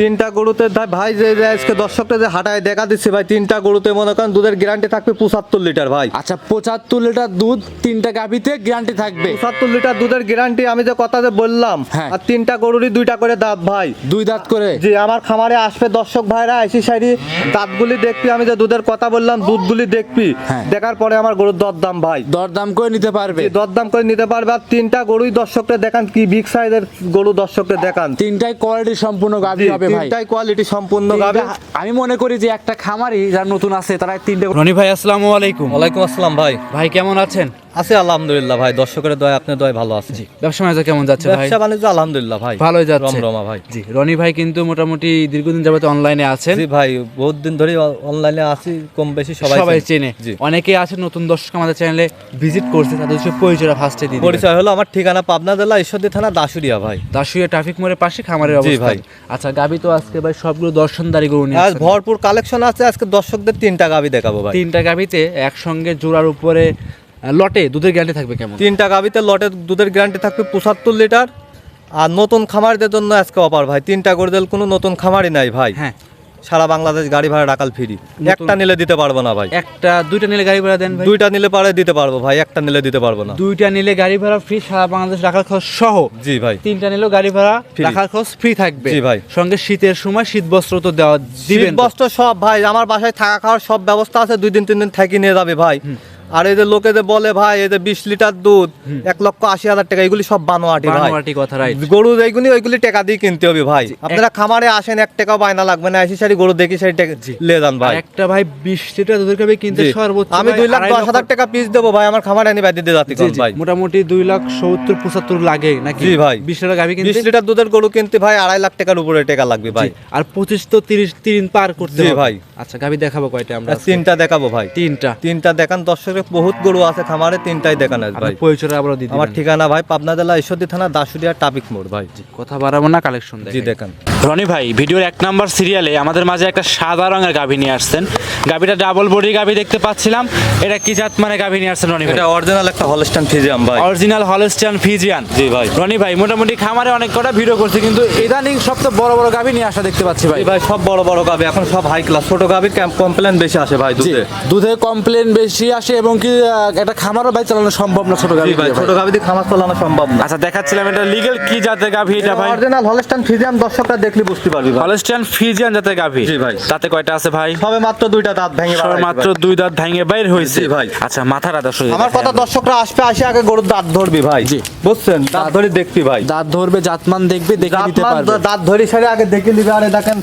তিনটা গরুতে ভাই যে আজকে দর্শকটা যে হাঁটায় দেখা দিচ্ছে ভাই, তিনটা গরুতে মনে করেন দুধের গ্যারান্টি থাকবে 75 লিটার ভাই। আচ্ছা 75 লিটার দুধ তিনটা গাভীতে গ্যারান্টি থাকবে। 75 লিটার দুধের গ্যারান্টি আমি যে কথা যে বললাম, হ্যাঁ। আর তিনটা গরুরই দুইটা করে দাঁত ভাই, দুই দাঁত করে। জি আমার খামারে আসবে দর্শক ভাইরা, আইসি সাইডি দাঁতগুলি দেখবি, আমি যে দুধের কথা বললাম দুধগুলি দেখবি, হ্যাঁ। দেখার পরে আমার গরুর দরদাম ভাই, দরদাম করে নিতে পারবে। দরদাম করে নিতে পারবে। আর তিনটা গরুই দর্শককে দেখান, কি বিগ সাইজের গরু দর্শককে দেখান, তিনটাই কোয়ালিটি সম্পূর্ণ গাভী হবে ভাই। তিনটাই কোয়ালিটি সম্পূর্ণ গাভী। আমি মনে করি যে একটা খামারি যারা নতুন আছে তারা তিনটে। রনি ভাই আসসালামু আলাইকুম। ওয়ালাইকুম আসসালাম ভাই। ভাই কেমন আছেন? আছি আলহামদুলিল্লাহ ভাই, দর্শকের দয়া আপনার দয়া ভালো আছে। জি, ব্যবসা বাণিজ্য কেমন যাচ্ছে ভাই? ব্যবসা বাণিজ্য আলহামদুলিল্লাহ ভাই ভালোই যাচ্ছে। রমরমা ভাই। জি, রনি ভাই কিন্তু মোটামুটি দীর্ঘদিন যাবত অনলাইনে আছেন। জি ভাই, বহুত দিন ধরে অনলাইনে আছি, কম বেশি সবাই চেনে। জি। অনেকে আছে নতুন দর্শক আমাদের চ্যানেলে ভিজিট করছে, তাদের সাথে পরিচয় ফার্স্টে দিই। পরিচয় হলো, আমার ঠিকানা পাবনা জেলা ঈশ্বরদী থানা দাসুরিয়া ভাই, দাসুরিয়া ট্রাফিক মোড়ের পাশে খামারের জি অবস্থান। ভাই। আচ্ছা গাবি তো আজকে ভাই সবগুলো দর্শনদারি গরু নিয়ে আজ আসছেন। ভরপুর কালেকশন আছে, আজকে দর্শকদের তিনটা গাভী দেখাবো ভাই। তিনটা গাবিতে একসঙ্গে জোড়ার উপরে লটে দুধের গ্যারান্টি থাকবে কেমন? তিনটা গাভীতে লটে দুধের গ্যারান্টি থাকবে 75 লিটার। আর নতুন খামারিদের জন্য আজকে অফার ভাই, তিনটা করে দিলে কোনো নতুন খামারই নাই ভাই, হ্যাঁ। সারা বাংলাদেশ গাড়ি ভাড়া রাখাল ফ্রি। একটা নিলে দিতে পারবো না ভাই, একটা দুইটা নিলে গাড়ি ভাড়া দেন ভাই। দুইটা নিলে পারে দিতে পারবো ভাই, একটা নিলে দিতে পারবো না। দুইটা নিলে গাড়ি ভাড়া ফ্রি, সারা বাংলাদেশ রাখার খরচ সহ। জি ভাই। তিনটা নিলেও গাড়ি ভাড়া Free। রাখার খরচ ফ্রি থাকবে। জি ভাই। সঙ্গে শীতের সময় শীত বস্ত্র তো দেওয়া দিবেন। শীত বস্ত্র সব ভাই, আমার বাসায় থাকা খাওয়ার সব ব্যবস্থা আছে, 2 দিন 3 দিন থাকি নিয়ে যাবে ভাই। আর এই যে লোকে যে বলে ভাই এই যে 20 লিটার দুধ 1,80,000 টাকা, এগুলি সব বানোয়াটি ভাই, বানোয়াটি কথা, রাইট। গরু এইগুলি ওইগুলি টাকা দিয়ে কিনতে হবে ভাই। আপনারা খামারে আসেন, 1 টাকাও বায়না লাগবে না, এসে সারি গরু দেখি সারি টাকা লে যান ভাই। একটা ভাই 20 লিটার দুধের গাবি কিনতে জি। সর্বোচ্চ আমি ভাই 2,10,000 টাকা পিস দেবো ভাই, আমার খামারে আনি বাদ দিতে যাতে জি, জি, ভাই। মোটামুটি 2,70,75 লাগে নাকি? জি ভাই। 20 লিটার গাবি কিনতে 20 লিটার দুধের গরু কিনতে ভাই 2.5 লাখ টাকার উপরে টাকা লাগবে ভাই। জি, আর 25 তো 30 পার করতে জি হবে ভাই। আচ্ছা গাবি দেখাবো কয়টা আমরা? আর তিনটা দেখাবো ভাই, তিনটা। তিনটা দেখান দর্শকের, বহুত গরু আছে খামারে, তিনটাই দেখান আজ ভাই। পরিচয় আবারও দিই। আমার ঠিকানা ভাই পাবনা জেলা ঈশ্বরদী থানা দাসুরিয়া ট্রাফিক মোড় ভাই। কথা বাড়াবো না, কালেকশন জি দেখান। রনি ভাই ভিডিওর 1 নাম্বার সিরিয়ালে আমাদের মাঝে একটা সাদা রঙের গাভী নিয়ে আসছেন। গাভীটা ডাবল বডি গাভী দেখতে পাচ্ছিলাম। এটা কি জাত মানে গাভী নিয়ে আসছেন রনি ভাই? এটা অরিজিনাল একটা হলস্টাইন ফ্রিজিয়ান ভাই। Original Holstein Friesian. জি ভাই। রনি ভাই মোটামুটি খামারে অনেক কটা ভিডিও করছে, কিন্তু ইদানিং সবচেয়ে বড় বড় গাভী নিয়ে আসা দেখতে পাচ্ছি ভাই। জি ভাই, সব বড় বড় গাভী এখন সব হাই ক্লাস, ছোট গাভীর কমপ্লেন বেশি আসে ভাই জি, দুধে। দুধে কমপ্লেন বেশি আসে এবং কি একটা খামারও ভাই চালানো সম্ভব না ছোট গাভী জি ভাই, দিয়ে ভাই। ছোট গাভী দিয়ে খামার চালানো সম্ভব না। আচ্ছা দেখাচ্ছিলাম এটা লিগ্যাল কি জাতের গাভী এটা ভাই? অরিজিনাল হলস্টাইন ফ্রিজিয়ান, দর্শকরা দেখলে বুঝতে পারবি ভাই। হলস্টাইন ফ্রিজিয়ান জাতের গাভী। জি ভাই। তাতে কয়টা আছে ভাই? সবে মাত্র 2টা দাঁত ভেঙে বার হয়েছে মাত্র ভাই। 2 দাঁত ভাঙে বাইর হয়েছে জি ভাই। আচ্ছা মাথাটা দর্শক আমার কথা দর্শকরা আসবে, আসে আগে গরুর দাঁত ধরবি ভাই। জি। বুঝছেন, দাঁত ধরে দেখবি ভাই, দাঁত ধরবে, জাতমান দেখবে, দেখে নিতে পারবে। দাঁত ধরি সারি আগে দেখে নিবে। আরে দেখেন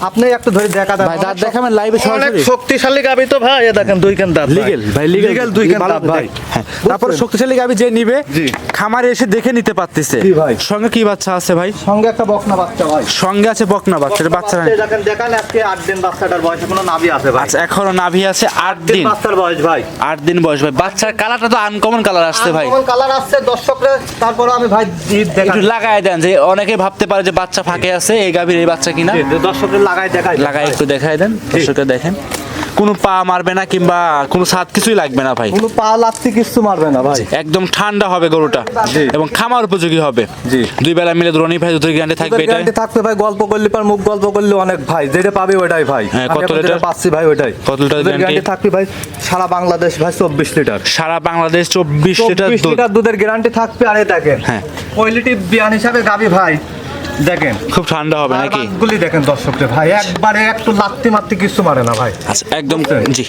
আপনি একটু ধরে দেখা দেন ভাই দাঁত দেখাবেন লাইভে অনেক সরাসরি। শক্তিশালী গাবি তো ভাই, এ দেখেন 2 কান দাঁত লিগ্যাল ভাই, লিগ্যাল 2 কান দাঁত ভাই। হ্যাঁ, তারপর শক্তিশালী গাবি যে নিবে জি। খামারে এসে দেখে নিতে পারতেছে। জি ভাই। সঙ্গে কি বাচ্চা আছে ভাই? সঙ্গে একটা বকনা বাচ্চা ভাই, সঙ্গে আছে বকনা বাচ্চা। বাচ্চারা দেখেন দেখান আজকে 8 দিন বাচ্চাটার বয়স, এখনো নাভি আছে ভাই। আচ্ছা এখনো নাভি আছে 8 দিন। বাচ্চার বয়স ভাই, 8 দিন বয়স ভাই। বাচ্চার কালারটা তো আনকমন কালার আসছে ভাই। কেমন কালার আসছে দর্শকরা, তারপরে আমি ভাই দেখাই একটু লাগায় দেন, যে অনেকে ভাবতে পারে যে বাচ্চা ফাঁকে আছে, এই গাভীর এই বাচ্চা কিনা। দর্শকদের লাগাই দেখাই লাগায় একটু দেখায় দেন, দর্শকরা দেখেন। কোনো পা মারবে না কিংবা কোনো স্বাদ কিছুই লাগবে না ভাই। কোনো পা লাগতে কিছু মারবে না ভাই। একদম ঠান্ডা হবে গরুটা জি। এবং খামার উপযোগী হবে। জি। 2 বেলা মিলে রনি ভাই দুধের গ্যারান্টি থাকবে এটা। গ্যারান্টি থাকবে ভাই, গল্প করলে পার মুখ গল্প করলে অনেক ভাই, যেটা পাবে ওটাই ভাই। হ্যাঁ, আমি কত এখন যেটা লিটার? পাচ্ছি ভাই ওটাই। কত লিটার দুধের guarantee? গ্যারান্টি থাকবে ভাই সারা বাংলাদেশ ভাই 24 লিটার। সারা বাংলাদেশ 24 লিটার 24 দুধ। লিটার দুধের গ্যারান্টি থাকবে। আরে দেখেন হ্যাঁ। কোয়ালিটি বিয়ান হিসাবে গাবি ভাই, দেখেন খুব ঠান্ডা হবে নাকি? গুলি দেখেন দর্শকদের ভাই, একবারে একটু লাত্তি মারতে কিছু মারে না ভাই, আচ্ছা একদম জি।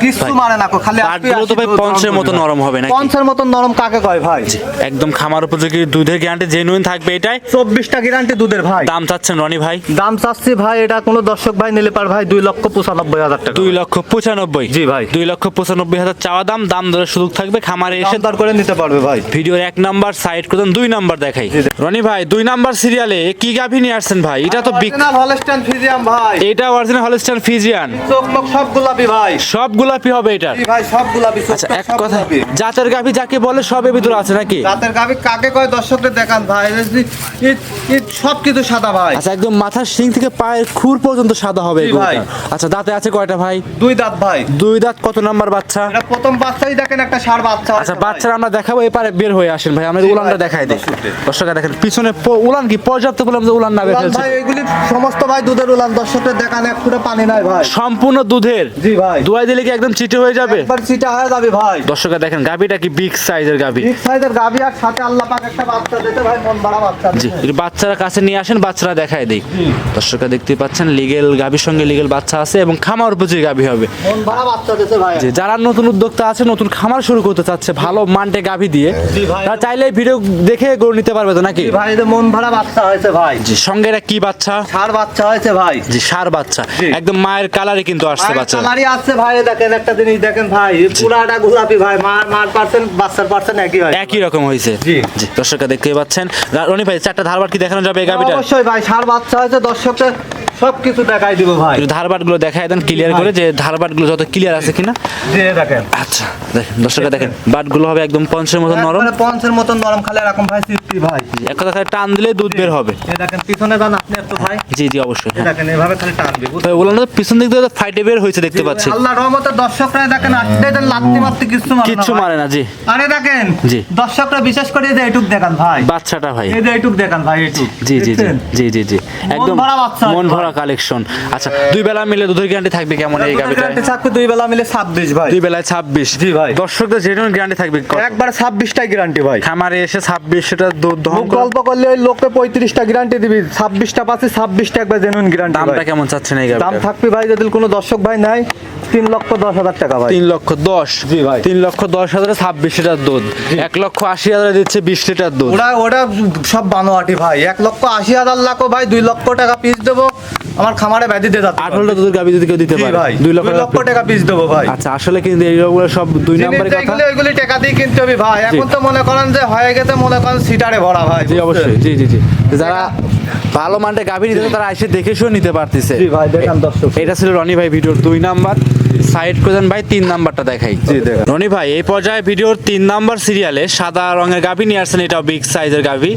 কিছু মারে না, খালি পাটগুলো তো ভাই পঞ্চের মতো নরম হবে নাকি? পঞ্চের মতো নরম কাকে কয় ভাই? একদম খামার উপযোগী দুধের গ্যারান্টি জেনুইন থাকবে এটাই। 24টা গ্যারান্টি দুধের ভাই। দাম চাচ্ছেন রনি ভাই? দাম চাচ্ছি ভাই, এটা কোনো দর্শক ভাই নিলে পার ভাই 2,95,000 টাকা। 2,95,000। জি ভাই। 2,95,000 চাওয়া দাম, দাম দরের সুযোগ থাকবে, খামারে এসে দাম দর করে নিতে পারবে ভাই। ভিডিওর 1 নাম্বার সাইড করে দেন, 2 নাম্বার দেখাই। রনি ভাই 2 নাম্বার সিরিয়ালে কি গাভী নিয়ে আসছেন ভাই? এটা তো অরিজিনাল হলস্টাইন ফ্রিজিয়ান ভাই, এটা অরিজিনাল হলস্টাইন ফ্রিজিয়ান। চোখ মুখ সব গোলাপি ভাই। সব গোলাপি হবে এটা। জি ভাই, সব গোলাপি। চোখ আচ্ছা মুখ এক সব কথা, গোলাপি। জাতের গাভী যাকে বলে সবের ভিতরে আছে নাকি? রাতের গাভি কাকে কয় দর্শকদের দেখান ভাই, সব কিছু সাদা ভাই। আচ্ছা একদম মাথার শিং থেকে পায়ের খুর পর্যন্ত সাদা হবে জি গরুটা। ভাই। আচ্ছা দাঁতে আছে কয়টা ভাই? 2 দাঁত ভাই। 2 দাঁত। কত নাম্বার বাচ্চা? এটা প্রথম বাচ্চাই দেখেন, একটা ষাঁড় বাচ্চা। আচ্ছা বাচ্চারা আমরা দেখাবো, এপারে বের হয়ে আসেন ভাই, আমরা জি উলানটা ভাই, দেখাই দিই। দর্শকদের। দর্শকরা দেখেন পিছনে উলান কি পর্যাপ্ত বললাম যে উলান নাবে উলান ফেলছে। ভাই এগুলি সমস্ত ভাই দুধের উলান, দর্শকদের দেখান এক ফুটে পানি নাই ভাই। সম্পূর্ণ দুধের। জি ভাই, দুয়াই দিলে কি একদম চিটে হয়ে যাবে? একবার চিটা হয়ে যাবে ভাই। দর্শকরা দেখেন গাবিটা কি বিগ সাইজের গাবি। বিগ সাইজের গাভী, আর সাথে আল্লাহ পাক একটা বাচ্চা দিতে ভাই, মন ভরা বাচ্চা জি, দিতে। একটু বাচ্চারা কাছে নিয়ে আসেন, বাচ্চারা দেখায় দেই। দর্শকরা দেখতে পাচ্ছেন লিগেল গাবির সঙ্গে লিগেল বাচ্চা আছে এবং খামার উপযোগী গাবি হবে। মন ভরা বাচ্চা দিতে ভাই। যে যারা নতুন উদ্যোক্তা আছে, নতুন খামার শুরু করতে চাচ্ছে ভালো মানটে গাভী দিয়ে, জি ভাই। তারা চাইলে ভিডিও দেখে গরু নিতে পারবে তো নাকি? জি ভাই, এটা মন ভরা বাচ্চা হয়েছে ভাই। জি, সঙ্গে এটা কি বাচ্চা? ষাঁড় বাচ্চা হয়েছে ভাই। জি, ষাঁড় বাচ্চা, জি। একদম মায়ের কালারে কিন্তু আসছে বাচ্চা। কালারই আসছে ভাই, দেখেন একটা জিনিস দেখেন ভাই, পুরাটা গোলাপি ভাই, মার পার্সেন্ট বাচ্চার পার্সেন্ট একই হয়। একই রকম হয়েছে। জি। জি, দর্শকরা দেখতে পাচ্ছেন। রনি ভাই, চারটা ধারবাট কি দেখানো যাবে এই গাভীটা? অবশ্যই ভাই, ষাঁড় বাচ্চা হয়েছে, দর্শককে সবকিছু দেখাই দিব ভাই। একটু ধারবাট গুলো দেখায় দেন ক্লিয়ার ভাই। করে, যে ধারবাট গুলো যত ক্লিয়ার আছে কিনা। জি দেখেন, আচ্ছা, দেখেন দর্শকরা দেখেন, বাট গুলো হবে একদম পঞ্চের মতো নরম। একবারে পঞ্চের মতন নরম, খালি এরকম ভাই সিফটি ভাই। এক কথা খালি টান দিলে দুধ বের হবে। এই দেখেন পিছনে যান আপনি একটু ভাই, জি জি অবশ্যই। এই দেখেন এভাবে খালি টানবে, বুঝছেন? ভাই ওগুলো না পিছন দিক দিয়ে ফাইটে বের হয়েছে দেখতে পাচ্ছি। আল্লাহর রহমতে দর্শকরা দেখেন আসতে দেন, লাত্তি মারতে কিচ্ছু মারে না কিচ্ছু ভাই। মারে না। জি, আরে দেখেন জি। দর্শকরা বিশেষ করে এই যে এইটুক দেখান ভাই, বাচ্চাটা ভাই। এই যে এইটুক দেখান ভাই, এইটুক জি জি জি দেখছেন? জি জি জি একদম ভরা বাচ্চা মন ভাই। ভরা কালেকশন। আচ্ছা, দুই বেলা মিলে দুধের গ্যারান্টি থাকবে কেমন এই দুধের গাবিটা? গ্যারান্টি থাকবে দুই বেলা মিলে 26 ভাই। দুই বেলায় 26। জি ভাই। দর্শকদের যেরকম গ্যারান্টি থাকবে কত? একবার 26টাই গ্যারান্টি ভাই। খামারে এসে 26 সেটা দুধ দহন মুখ করে- গল্প করলে ওই লোককে 35টা গ্যারান্টি দিবি, 26টা পাচ্ছি, 26টা একবার জেনুইন গ্যারান্টি। দামটা কেমন চাচ্ছেন এই দাম গাবিটা? থাকবে ভাই, যদি কোনো দর্শক ভাই নাই 3,10,000 টাকা ভাই। 3,10,000। জি ভাই। 3,10,000 26 লিটার দুধ। 1,80,000 দিচ্ছে 20 লিটার দুধ। ওটা সব বানোয়াটি ভাই, 1,80,000 লাখও ভাই, 2 লক্ষ টাকা পিস দেবো আমার খামারে ব্যাধি দিয়ে যাচ্ছে 18 লিটার দুধের গাবি যদি কেউ দিতে জি পারে ভাই, 2 2 লক্ষ লক্ষ টাকা পিস দেবো ভাই। আচ্ছা, আসলে কিন্তু এইগুলো সব দুই নম্বরের কথা। ওইগুলি টাকা দিয়ে কিনতে হবে ভাই, এখন তো মনে করেন যে হয়ে গেছে, মনে করেন সিটারে ভরা ভাই। জি অবশ্যই, জি জি জি। যারা ভালো মানের গাভী নিতে চায়, তারা এসে দেখে শুনে নিতে পারতেছে। জি ভাই, দেখান দর্শক। এটা ছিল রনি ভাই ভিডিওর 2 নাম্বার। সাইড করে দেন ভাই, 3 নাম্বারটা দেখাই। জি, দেখান। রনি ভাই, এই পর্যায়ে ভিডিওর 3 নাম্বার সিরিয়ালে সাদা রঙের গাভী নিয়ে আসছেন। এটাও বিগ সাইজের গাভী।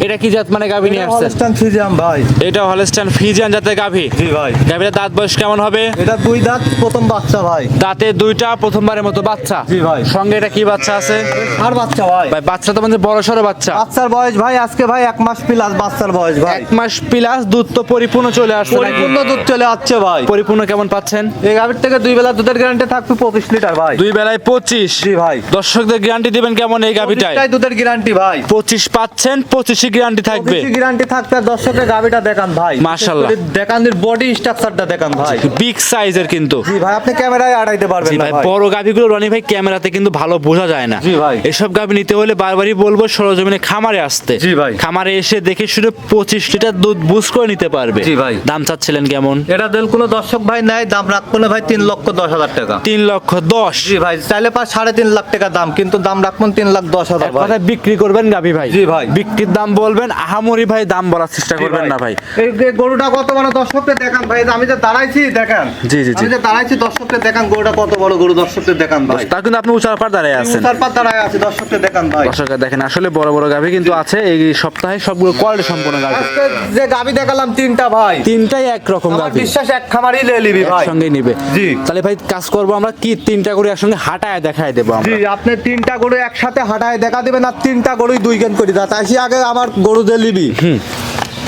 এটা কি জাত মানে গাভী নিয়ে আসছেন? হলস্টাইন ফ্রিজিয়ান ভাই। এটা হলস্টাইন ফ্রিজিয়ান জাতের গাভী। জি ভাই, গাভীর দাঁত বয়স কেমন হবে? এটা 2 দাঁত, প্রথম বাচ্চা ভাই। দাঁতে 2টা, প্রথমবারের মতো বাচ্চা। জি ভাই। সঙ্গে এটা কি বাচ্চা আছে? আর বাচ্চা ভাই, ভাই বাচ্চা তো মানে বড় সড়ো বাচ্চা। বাচ্চার বয়স ভাই আজকে ভাই 1 মাস প্লাস বাচ্চার বয়স ভাই। 1 মাস প্লাস দুধ তো পরিপূর্ণ চলে আসছে নাকি? পরিপূর্ণ দুধ চলে আসছে ভাই। পরিপূর্ণ কেমন পাচ্ছেন? এই গাভীর থেকে 2 বেলা দুধের গ্যারান্টি থাকবে 25 লিটার ভাই। 2 বেলায় 25। জি ভাই, দর্শকদের গ্যারান্টি দিবেন কেমন এই গাভিটায়? 25টাই দুধের গ্যারান্টি ভাই। 25 পাচ্ছেন, 25ই গ্যারান্টি থাকবে। গ্যারান্টি থাকবে। আর দর্শকের গাভীটা দেখান ভাই, মাশাআল্লাহ। দেখানের বডি স্ট্রাকচারটা দেখান ভাই। বিগ সাইজের কিন্তু। জি ভাই, আপনি ক্যামেরায় আড়াইতে পারবেন জি না ভাই, ভাই। বড় গাভিগুলো রনি ভাই ক্যামেরাতে কিন্তু ভালো বোঝা যায় না। জি ভাই। এসব গাভি নিতে হলে বারবারই বলবো সরজমিনে খামারে আসতে। জি ভাই। খামারে এসে দেখে শুনে 25 লিটার দুধ বুঝ করে নিতে পারবে। জি ভাই। দাম চাচ্ছিলেন কেমন? এটা দিল কোনো দর্শক ভাই নাই, দাম রাখবো না ভাই 3,10,000 টাকা। 3,10,000। জি ভাই, চাইলে 3.5 লাখ টাকা দাম, কিন্তু দাম রাখবেন 3,10,000 এক ভাই। কথায় বিক্রি করবেন গাভি ভাই। জি ভাই। বিক্রির দাম বলবেন, আহামরি ভাই দাম বলার চেষ্টা করবেন না ভাই। এই যে গরুটা কত বড় দর্শককে দেখান ভাই, এই যে আমি যে দাঁড়াইছি দেখেন। জি, জি, জি। আমি যে দাঁড়াইছি দর্শককে দেখান, গরুটা কত বড় গরু দর্শককে দেখান ভাই। তা কিন্তু আপনি উঁচার পার দাঁড়ায় আছেন। উঁচার পাত দাঁড়ায় আছে, দর্শককে দেখান ভাই। দর্শকরা দেখেন, আসলে বড় বড় গাভি কিন্তু আছে এই সপ্তাহে, সবগুলো কোয়ালিটি সম্পন্ন গাভি। আজকে যে গাবি দেখালাম 3টা ভাই, তিনটাই একরকম আমার গাভি, বিশ্বাস এক খামারই লে নিবি ভাই। একসঙ্গেই নিবে। জি। তাহলে ভাই কাজ করবো আমরা কি, 3টা করে একসঙ্গে হাঁটায় দেখায় দেবো আমরা। জি, আপনি 3টা গরু একসাথে হাঁটায় দেখা দিবেন, আর 3টা গরুই 2 কেন করে দাঁত আসি আগে আমার গরু যে নিবি।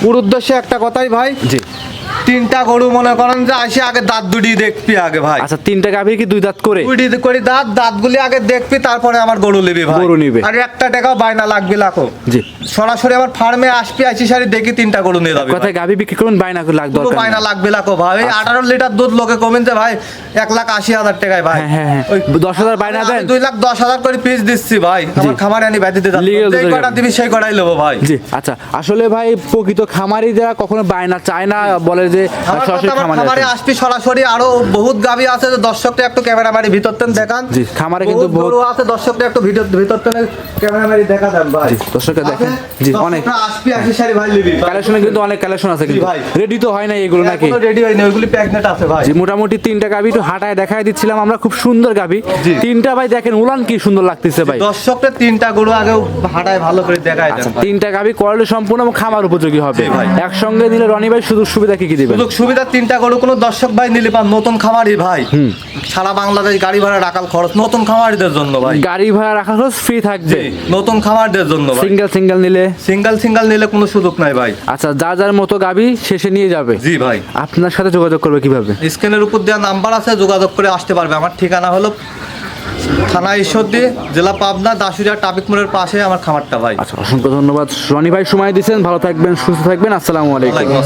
পুর উদ্দেশ্যে একটা কথাই ভাই, জি। 3টা গরু মনে করেন যে আসি আগে দাঁত দুটি দেখবি আগে ভাই। আচ্ছা, 3টা গাভি কি 2 দাঁত করে? দুটি করে দাঁতগুলি আগে দেখবি, তারপরে আমার গরু নিবি ভাই। গরু নিবে। আর 1 টাকাও বায়না লাগবে লাখো। জি। সরাসরি আমার ফার্মে আসবি, আসি সারি দেখি 3টা গরু নিয়ে যাবে। কথায় গাভি বিক্রি করবেন, বাইনা করে লাখ পুরো দরকার বায়না নেই। লাগবে লাখো ভাই। এই 18 লিটার দুধ লোকে কমেন যে ভাই 1,80,000 টাকায় ভাই। হ্যাঁ, হ্যাঁ, হ্যাঁ। ওই 10,000 বায়না দেন। 2,10,000 করে পিস দিচ্ছি ভাই, আমার খামারে আনি ব্যাধিতে যাচ্ছে। Legal যেই দুধের কটা গাভী। দিবি সেই কটাই নেবো ভাই। জি। আচ্ছা, আসলে ভাই প্রকৃত খামারি যারা কখনো বায়না চায় না, বলে যে আমার সরাসরি কথা, আমার খামারে খামারে আসেন। আসবি সরাসরি, আরো বহুত গাভী আছে যে দর্শকটা একটু ক্যামেরা মারি ভিতরতেন দেখান। জি, খামারে কিন্তু বহুত- গরু আছে, দর্শকটা একটু ভিতরতেন ক্যামেরা মারি দেখা দেন ভাই। দর্শকরা দেখেন। জি, অনেক দর্শকরা আসবি, আসি সারি ভাই নিবি। কালেকশনে কিন্তু অনেক কালেকশন আছে কিন্তু ভাই। রেডি তো হয় না এগুলো নাকি? রেডি হয়নি, ওইগুলি প্যাগনেট আছে ভাই। জি, মোটামুটি 3টা গাভি একটু হাঁটায় দেখায় দিচ্ছিলাম আমরা, খুব সুন্দর গাভি। জি। 3টা ভাই দেখেন উলান কি সুন্দর লাগতেছে ভাই। দর্শকটা 3টা গরু আগে হাঁটায় ভালো করে দেখায় দেন আচ্ছা, ভাই। 3টা গাভি কোয়ালিটি সম্পূর্ণ এবং খামার উপযোগী হবে। জি ভাই। একসঙ্গে নিলে রনি ভাই সুযোগ সুবিধা কি কি দিবে? দিবেন? সুযোগ সুবিধা 3টা গরু কোনো দর্শক ভাই নিলে পান, নতুন খামারি ভাই, সারা বাংলাদেশ গাড়ি ভাড়া রাখাল খরচ নতুন খামারিদের জন্য ভাই। গাড়ি ভাড়া রাখা খরচ ফ্রি থাকবে জি, নতুন খামারিদের জন্য ভাই। সিঙ্গেল নিলে? সিঙ্গেল নিলে কোনো সুযোগ নাই ভাই। আচ্ছা, যার মতো গাভি শেষে নিয়ে যাবে। জি ভাই। আপনার সাথে যোগাযোগ করবে কিভাবে? স্ক্রিনের উপর দেওয়া নাম্বার আছে, যোগাযোগ করে আসতে পারবে। আমার ঠিকানা হলো থানা ঈশ্বরদী, জেলা পাবনা, দাসুরিয়া ট্রাফিক মোড়ের পাশে আমার খামারটা ভাই। আচ্ছা, অসংখ্য ধন্যবাদ রনি ভাই, সময় দিয়েছেন। ভালো থাকবেন, সুস্থ থাকবেন। আসসালামু আলাইকুম। ওয়ালাইকুম আসসালাম।